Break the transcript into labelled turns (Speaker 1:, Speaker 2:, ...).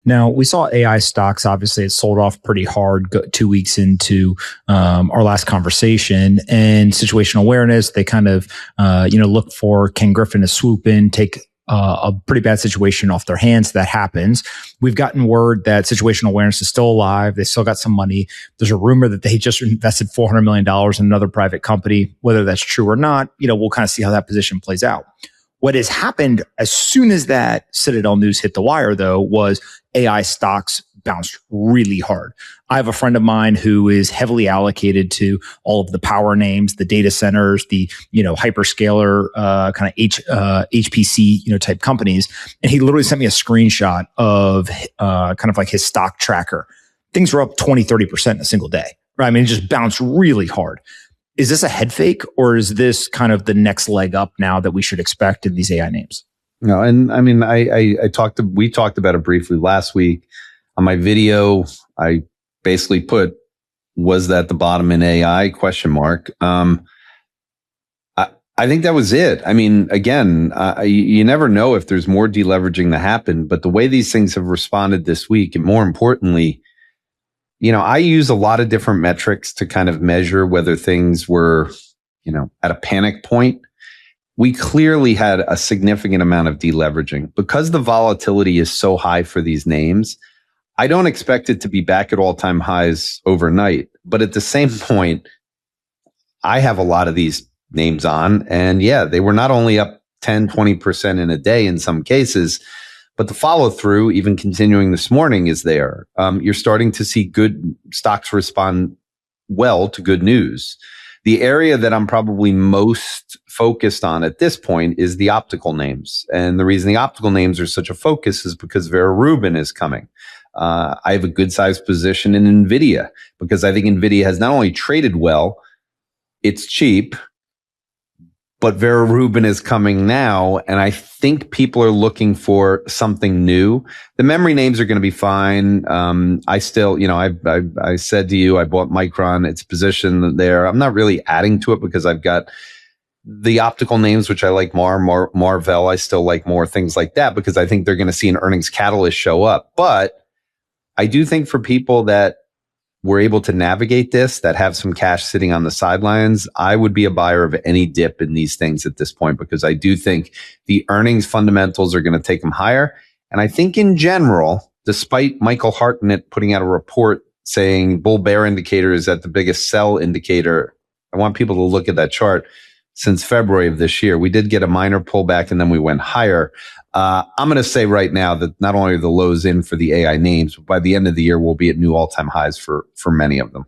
Speaker 1: Now, we saw AI stocks, obviously, it sold off pretty hard 2 weeks into our last conversation. And situational awareness, they kind of, look for Ken Griffin to swoop in, take a pretty bad situation off their hands. That happens. We've gotten word that situational awareness is still alive. They still got some money. There's a rumor that they just invested $400 million in another private company. Whether that's true or not, we'll kind of see how that position plays out. What has happened as soon as that Citadel news hit the wire, though, was AI stocks bounced really hard. I have a friend of mine who is heavily allocated to all of the power names, the data centers, the hyperscaler kind of HPC type companies, and he literally sent me a screenshot of kind of like his stock tracker. Things were up 20-30% in a single day. Right? I mean, it just bounced really hard. Is this a head fake, or is this kind of the next leg up now that we should expect in these AI names?
Speaker 2: No, and I mean, we talked about it briefly last week on my video. I basically put, was that the bottom in AI ? I think that was it. I mean, again, you never know if there's more deleveraging to happen, but the way these things have responded this week, and more importantly, I use a lot of different metrics to kind of measure whether things were, at a panic point. We clearly had a significant amount of deleveraging because the volatility is so high for these names. I don't expect it to be back at all-time highs overnight, but at the same point, I have a lot of these names on, and yeah, they were not only up 10-20% in a day in some cases, but the follow through, even continuing this morning, is there. You're starting to see good stocks respond well to good news. The area that I'm probably most focused on at this point is the optical names. And the reason the optical names are such a focus is because Vera Rubin is coming. I have a good sized position in NVIDIA because I think NVIDIA has not only traded well, it's cheap, but Vera Rubin is coming now, and I think people are looking for something new. The memory names are going to be fine. I still, I said to you, I bought Micron. It's positioned there. I'm not really adding to it because I've got the optical names, which I like more, Marvell. I still like more things like that because I think they're going to see an earnings catalyst show up. But I do think for people that were able to navigate this, that have some cash sitting on the sidelines, I would be a buyer of any dip in these things at this point because I do think the earnings fundamentals are going to take them higher. And I think in general, despite Michael Hartnett putting out a report saying bull bear indicator is at the biggest sell indicator, I want people to look at that chart. Since February of this year, we did get a minor pullback and then we went higher. I'm going to say right now that not only are the lows in for the AI names, but by the end of the year, we'll be at new all-time highs for many of them.